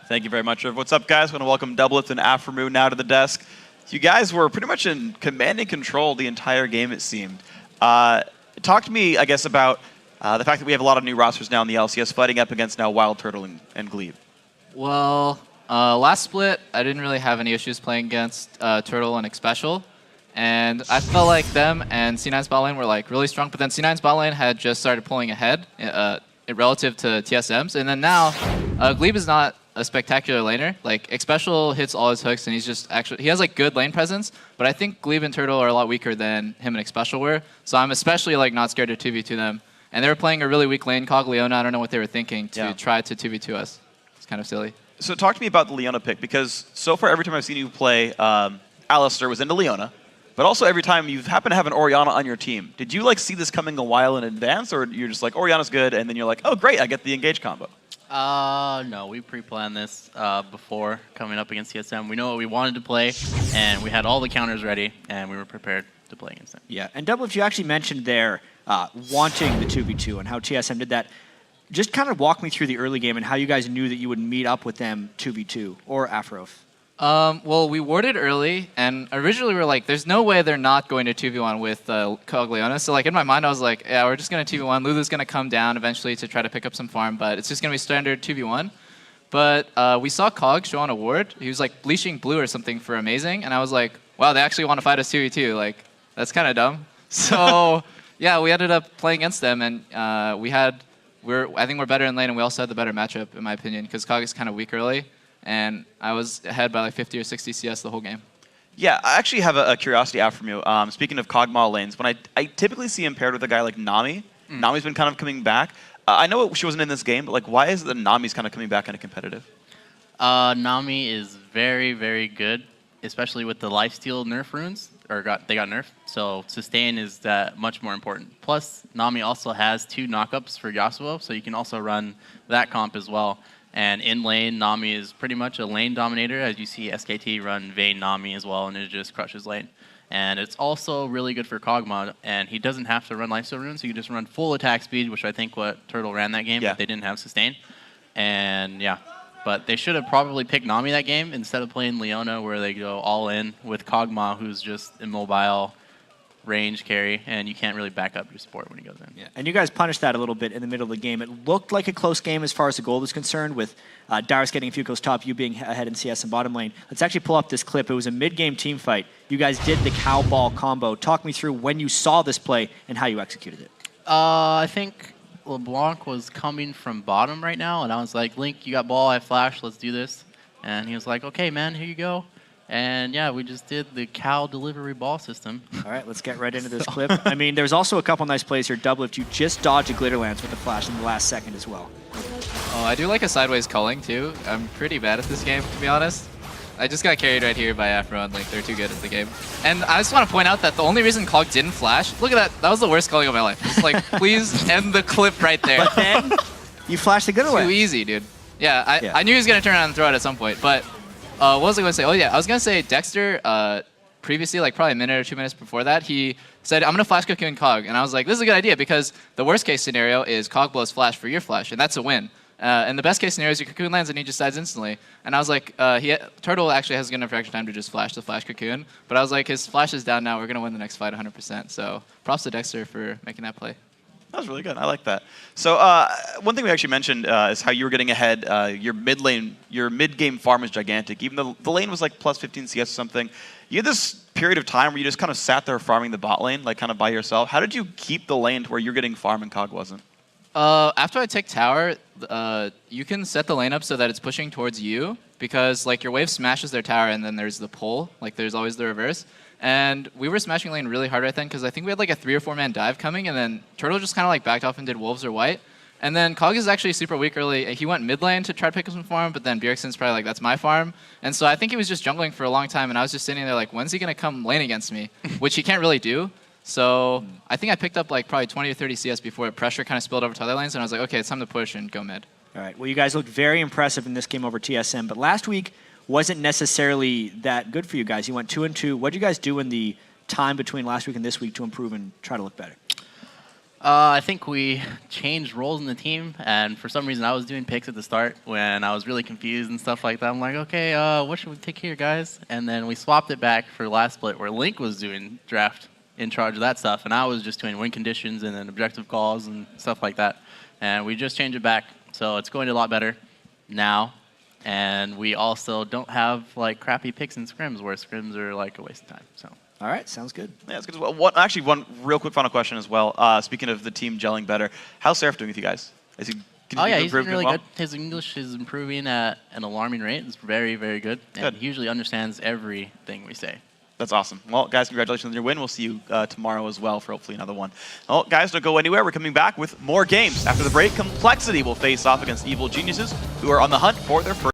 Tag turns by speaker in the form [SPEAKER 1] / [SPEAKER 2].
[SPEAKER 1] Thank you very much. What's up, guys? I want to welcome Doublelift and Aframu now to the desk. You guys were pretty much in commanding control the entire game, it seemed. Talk to me, I guess, about the fact that we have a lot of new rosters now in the LCS fighting up against now Wild Turtle and Glebe.
[SPEAKER 2] Well, last split, I didn't really have any issues playing against Turtle and Xpecial. And I felt like them and C9's bot lane were like really strong, but then C9's bot lane had just started pulling ahead relative to TSM's. And then now, Glebe is not a spectacular laner. Like, Xpecial hits all his hooks, and he's just actually, he has like good lane presence, but I think Glebe and Turtle are a lot weaker than him and Xpecial were. So I'm especially like not scared to 2v2 them. And they were playing a really weak lane called Leona. I don't know what they were thinking to try to 2v2 us. It's kind of silly. So
[SPEAKER 1] talk to me about the Leona pick, because so far every time I've seen you play, Alistair was into Leona, but also every time you happen to have an Orianna on your team. Did you like see this coming a while in advance, or you're just like, Orianna's good, and then you're like, oh great, I get the engage combo?
[SPEAKER 3] No, we pre-planned this before coming up against TSM. We know what we wanted to play, and we had all the counters ready, and we were prepared to play against them.
[SPEAKER 4] Yeah, and Doublelift, you actually mentioned there wanting the 2v2 and how TSM did that. Just kind of walk me through the early game and how you guys knew that you would meet up with them 2v2 or Afro.
[SPEAKER 2] Well, we warded early, and originally we were like, there's no way they're not going to 2v1 with Cogliona. So like in my mind, I was like, yeah, we're just going to 2v1. Lulu's going to come down eventually to try to pick up some farm, but it's just going to be standard 2v1. But we saw Cog show on a ward. He was like bleaching blue or something for Amazing, and I was like, wow, they actually want to fight us 2v2. Like, that's kind of dumb. So yeah, we ended up playing against them, and I think we're better in lane, and we also had the better matchup, in my opinion, because Cog is kind of weak early. And I was ahead by like 50 or 60 CS the whole game.
[SPEAKER 1] Yeah, I actually have a curiosity out from you. Speaking of Kog'Maw lanes, when I typically see him paired with a guy like Nami. Nami's been kind of coming back. I know she wasn't in this game, but like, why is it that Nami's kind of coming back kind of competitive?
[SPEAKER 3] Nami is very, very good, especially with the lifesteal nerf runes. They got nerfed, so sustain is that much more important. Plus, Nami also has 2 knockups for Yasuo, so you can also run that comp as well. And in lane, Nami is pretty much a lane dominator, as you see SKT run Vayne Nami as well, and it just crushes lane. And it's also really good for Kog'Maw, and he doesn't have to run lifesteal runes, so you can just run full attack speed, which I think what Turtle ran that game, but they didn't have sustain. And yeah, but they should have probably picked Nami that game instead of playing Leona, where they go all in with Kog'Maw, who's just immobile, range carry, and you can't really back up your support when he goes in.
[SPEAKER 4] Yeah, and you guys punished that a little bit in the middle of the game. It looked like a close game as far as the gold is concerned, with Darius getting a few kills top, you being ahead in CS and bottom lane. Let's actually pull up this clip. It was a mid-game team fight. You guys did the cow ball combo. Talk me through when you saw this play and how you executed it.
[SPEAKER 3] I think LeBlanc was coming from bottom right now, and I was like, Link, you got ball, I have flash, let's do this. And he was like, okay, man, here you go. And yeah, we just did the cow delivery ball system.
[SPEAKER 4] All right, let's get right into this clip. I mean, there's also a couple nice plays here. Doublelift, you just dodged a glitter lance with the flash in the last second as well.
[SPEAKER 2] Oh, I do like a sideways culling too. I'm pretty bad at this game, to be honest. I just got carried right here by Afro and Link. They're too good at the game. And I just want to point out that the only reason Cog didn't flash, look at that. That was the worst culling of my life. Just like, please end the clip right there.
[SPEAKER 4] But then you flashed the glitter lance.
[SPEAKER 2] Too easy, dude. Yeah, I knew he was going to turn around and throw it at some point, but what was I going to say? Oh yeah, I was going to say Dexter, previously, like probably a minute or 2 minutes before that, he said, I'm going to flash cocoon Cog. And I was like, this is a good idea, because the worst case scenario is Cog blows flash for your flash, and that's a win. And the best case scenario is your cocoon lands and he just dies instantly. And I was like, Turtle actually has good enough extra time to just flash the flash cocoon. But I was like, his flash is down now. We're going to win the next fight 100%. So props to Dexter for making that play.
[SPEAKER 1] That was really good. I like that. So one thing we actually mentioned is how you were getting ahead. Your mid-game farm is gigantic. Even though the lane was like plus 15 CS or something, you had this period of time where you just kind of sat there farming the bot lane, like kind of by yourself. How did you keep the lane to where you're getting farm and Cog wasn't?
[SPEAKER 2] After I take tower, you can set the lane up so that it's pushing towards you, because like your wave smashes their tower and then there's the pull. Like there's always the reverse. And we were smashing lane really hard right then, because I think we had like a 3 or 4 man dive coming, and then Turtle just kind of like backed off and did wolves or white. And then Cog is actually super weak early. He went mid lane to try to pick up some farm, but then Bjergsen's probably like, that's my farm. And so I think he was just jungling for a long time, and I was just sitting there like, when's he going to come lane against me? Which he can't really do. So I think I picked up like probably 20 or 30 CS before pressure kind of spilled over to other lanes, and I was like, okay, it's time to push and go mid.
[SPEAKER 4] All right, well, you guys looked very impressive in this game over TSM, but last week wasn't necessarily that good for you guys. You went 2-2. What did you guys do in the time between last week and this week to improve and try to look better?
[SPEAKER 3] I think we changed roles in the team, and for some reason I was doing picks at the start when I was really confused and stuff like that. I'm like, okay, what should we pick here, guys? And then we swapped it back for last split where Link was doing draft in charge of that stuff, and I was just doing win conditions and then objective calls and stuff like that. And we just changed it back, so it's going a lot better now. And we also don't have like crappy picks in scrims where scrims are like a waste of time. So.
[SPEAKER 4] All right, sounds good.
[SPEAKER 1] Yeah, that's good as well. Actually, one real quick final question as well. Speaking of the team gelling better, how's Seraph doing with you guys? Is he?
[SPEAKER 3] He's doing really good. His English is improving at an alarming rate. It's very, very good. And
[SPEAKER 1] Good.
[SPEAKER 3] he usually understands everything we say.
[SPEAKER 1] That's awesome. Well, guys, congratulations on your win. We'll see you tomorrow as well for hopefully another one. Well, guys, don't go anywhere. We're coming back with more games. After the break, Complexity will face off against Evil Geniuses, who are on the hunt for their first